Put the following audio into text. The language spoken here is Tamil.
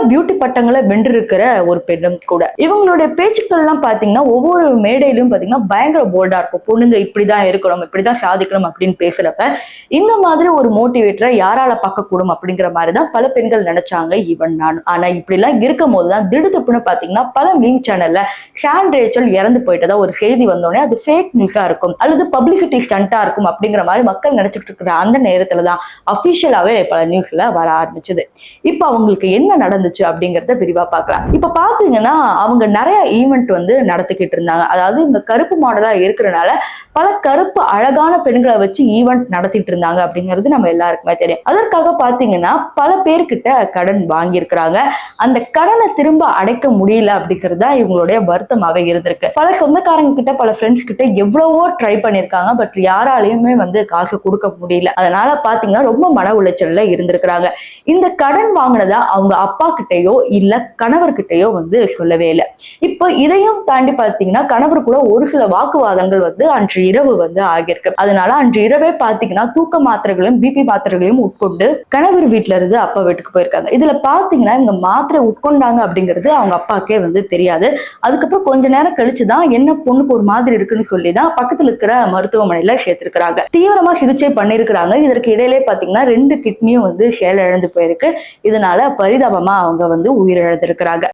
பியூட்டி பட்டங்களை வென்றிருக்கிற ஒரு பெண்ணும் கூட. இவங்களுடைய பேச்சுக்கள் எல்லாம் பாத்தீங்கன்னா ஒவ்வொரு மேடையிலும் பாத்தீங்கன்னா பயங்கர போல்டா இருக்கும். பொண்ணுங்க இப்படிதான் இருக்கணும், இப்படிதான் சாதிக்கணும் அப்படின்னு பேசுறப்ப இந்த மாதிரி ஒரு மோட்டிவேட்டரை யாரால பார்க்கக்கூடும் அப்படிங்கிற மாதிரிதான் பல பெண்கள் நினைச்சாங்க, ஈவன் நானும். ஆனா இப்படி எல்லாம் இருக்கும் போதுதான் திடுதுப்புன்னு பாத்தீங்கன்னா பல மீம் சேனல்ல சான் ரேச்சல் இறந்து போயிட்டதா ஒரு செய்தி வந்தோடனே அது ஃபேக் நியூஸா இருக்கும் அல்லது பப்ளிசிட்டி ஸ்டண்டா இருக்கும் அப்படிங்கிற மாதிரி மக்கள் நினைச்சிட்டு இருக்கிற அந்த நேரத்துலதான் அபிஷியலாவே பல நியூஸ்ல வர ஆரம்பிச்சது. இப்ப அவங்களுக்கு என்ன நடந்துச்சு அப்படிங்கறத விரிவா பார்க்கலாம். இப்ப பாத்தீங்கன்னா அவங்க நிறைய ஈவெண்ட் வந்து நடத்திக்கிட்டு இருந்தாங்க. அதாவது இந்த கருப்பு மாடலா இருக்கிறனால பல கருப்பு அழகான பெண்களை வச்சு ஈவெண்ட் நடத்திட்டு இருந்தாங்க அப்படிங்கிறது நம்ம எல்லாருக்குமே தெரியும். அதற்காக பாத்தீங்கன்னா பல பேர்கிட்ட கடன் வாங்கியிருக்கிறாங்க. அந்த கடனை திரும்ப அடைக்க முடியல அப்படிங்கறதா இவங்களுடைய வருத்தமாவே இருந்திருக்கு. பல சொந்தக்காரங்க கிட்ட பல ஃப்ரெண்ட்ஸ் கிட்ட எவ்வளவோ ட்ரை பண்ணிருக்காங்க. பட் யாராலையுமே வந்து காசு கொடுக்க முடியல. அதனால பாத்தீங்கன்னா ரொம்ப மன உளைச்சல்ல இருந்திருக்கிறாங்க. இந்த கடன் வாங்கினதா அவங்க அப்பா கிட்டயோ இல்ல கணவர்கிட்டயோ வந்து சொல்லவே இல்லை. இப்போ இதையும் தாண்டி பாத்தீங்கன்னா கணவர் கூட ஒரு சில வாக்குவாதங்கள் வந்து அன்று இரவு வந்து ஆகியிருக்கு. அதனால அன்று இரவே பாத்தீங்கன்னா தூக்க மாத்திரைகளையும் பிபி மாத்திரைகளையும் உட்கொண்டு கணவர் வீட்டுல இருந்து அப்பா வீட்டுக்கு போயிருக்காங்க. இதுல பாத்தீங்கன்னா இவங்க மாத்திரை உட்கொண்டாங்க அப்படிங்கிறது அவங்க அப்பாக்கே வந்து தெரியாது. அதுக்கப்புறம் கொஞ்ச நேரம் கழிச்சுதான் என்ன பொண்ணுக்கு ஒரு மாதிரி இருக்குன்னு சொல்லிதான் பக்கத்துல இருக்கிற மருத்துவமனையில சேர்த்திருக்கிறாங்க. தீவிரமா சிகிச்சை பண்ணிருக்கிறாங்க. இதற்கு இடையிலே பாத்தீங்கன்னா 2 கிட்னியும் வந்து செயல் இழந்து போயிருக்கு. இதனால பரிதாபமா அவங்க வந்து உயிரிழந்திருக்கிறாங்க.